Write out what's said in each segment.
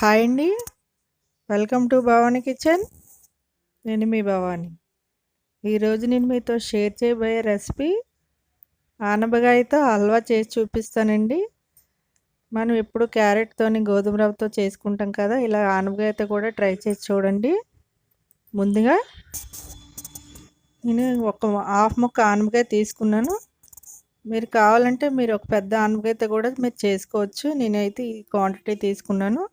Hi అండి. Welcome to Bhavani kitchen. నేను మీ భవానీ. ఈరోజు నేను మీతో షేర్ చేయబోయే రెసిపీ ఆనపకాయతో హల్వా చేసి చూపిస్తానండి. మనం ఎప్పుడు క్యారెట్తోని గోధుమ రవ్వతో చేసుకుంటాం కదా, ఇలా ఆనపకాయతో కూడా ట్రై చేసి చూడండి. ముందుగా నేను ఒక హాఫ్ ముక్క ఆనపకాయ తీసుకున్నాను. మీరు కావాలంటే మీరు ఒక పెద్ద ఆనపకాయతో కూడా మీరు చేసుకోవచ్చు. నేనైతే ఈ క్వాంటిటీ తీసుకున్నాను.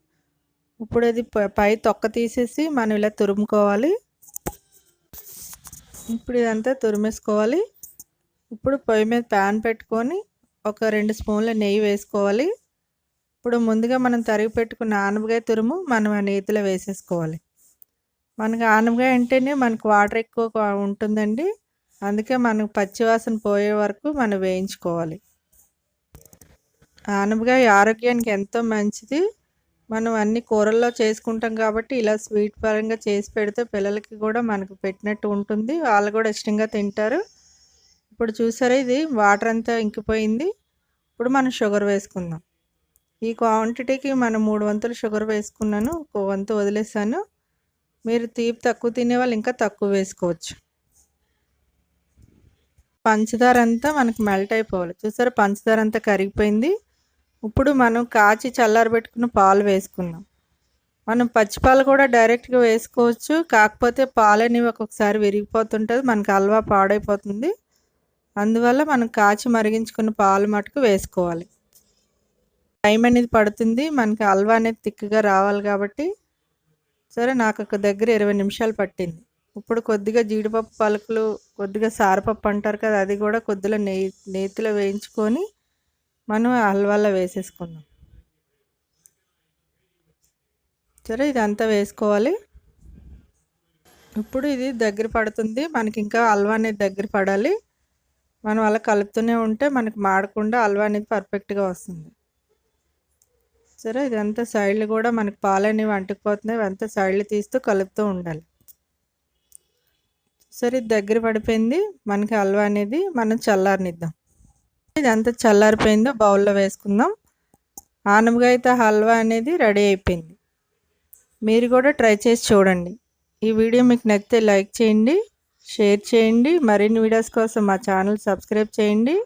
ఇప్పుడు అది పై తొక్క తీసేసి మనం ఇలా తురుముకోవాలి. ఇప్పుడు ఇదంతా తురిమేసుకోవాలి. ఇప్పుడు పొయ్యి మీద ప్యాన్ పెట్టుకొని ఒక 2 స్పూన్ల నెయ్యి వేసుకోవాలి. ఇప్పుడు ముందుగా మనం తరిగి పెట్టుకున్న ఆనపకాయ తురుము మనం ఆ నేతిలో వేసేసుకోవాలి. మనకు ఆనపకాయ అంటేనే మనకు వాటర్ ఎక్కువ ఉంటుందండి, అందుకే మనకు పచ్చివాసన పోయే వరకు మనం వేయించుకోవాలి. ఆనపకాయ ఆరోగ్యానికి ఎంతో మంచిది. మనం అన్ని కూరల్లో చేసుకుంటాం కాబట్టి ఇలా స్వీట్ పరంగా చేసి పెడితే పిల్లలకి కూడా మనకు పెట్టినట్టు ఉంటుంది, వాళ్ళు కూడా ఇష్టంగా తింటారు. ఇప్పుడు చూసారా, ఇది వాటర్ అంతా ఇంకిపోయింది. ఇప్పుడు మనం షుగర్ వేసుకుందాం. ఈ క్వాంటిటీకి మనం 3 వంతులు షుగర్ వేసుకున్నాను, 1 వంతు వదిలేసాను. మీరు తీపి తక్కువ తినే వాళ్ళు ఇంకా తక్కువ వేసుకోవచ్చు. పంచదార అంతా మనకు మెల్ట్ అయిపోవాలి. చూసారా, పంచదార అంతా కరిగిపోయింది. ఇప్పుడు మనం కాచి చల్లారబెట్టుకున్న పాలు వేసుకుందాం. మనం పచ్చిపాలు కూడా డైరెక్ట్గా వేసుకోవచ్చు, కాకపోతే పాలు అనేవి ఒక్కొక్కసారి విరిగిపోతుంటుంది, మనకు హల్వా పాడైపోతుంది. అందువల్ల మనం కాచి మరిగించుకున్న పాలు మటుకు వేసుకోవాలి. టైం అనేది పడుతుంది, మనకి హల్వా అనేది తిక్కుగా రావాలి కాబట్టి. సరే, నాకు ఒక దగ్గర 20 నిమిషాలు పట్టింది. ఇప్పుడు కొద్దిగా జీడిపప్పు పలుకులు, కొద్దిగా సారపప్పు అంటారు కదా, అది కూడా కొద్దిగా నేతిలో వేయించుకొని మనం హల్వాలో వేసేసుకుందాం. సరే, ఇదంతా వేసుకోవాలి. ఇప్పుడు ఇది దగ్గర పడుతుంది, మనకి ఇంకా హల్వా అనేది దగ్గర పడాలి. మనం అలా కలుపుతూనే ఉంటే మనకి మాడకుండా హల్వా అనేది పర్ఫెక్ట్గా వస్తుంది. సరే, ఇదంతా సైడ్లు కూడా మనకి పాలు అనేవి అంటుకుపోతున్నాయి, ఇవంతా సైడ్లు తీస్తూ కలుపుతూ ఉండాలి. సరే, ఇది దగ్గర పడిపోయింది మనకి హల్వా అనేది. మనం చల్లారనిద్దాం. ఇదంతా చల్లారిపోయిందో బౌల్లో వేసుకుందాం. ఆనపకాయతో హల్వా అనేది రెడీ అయిపోయింది. మీరు కూడా ట్రై చేసి చూడండి. ఈ వీడియో మీకు నచ్చితే లైక్ చేయండి, షేర్ చేయండి. మరిన్ని వీడియోస్ కోసం మా ఛానల్ సబ్స్క్రైబ్ చేయండి.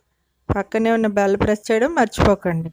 పక్కనే ఉన్న బెల్ ప్రెస్ చేయడం మర్చిపోకండి.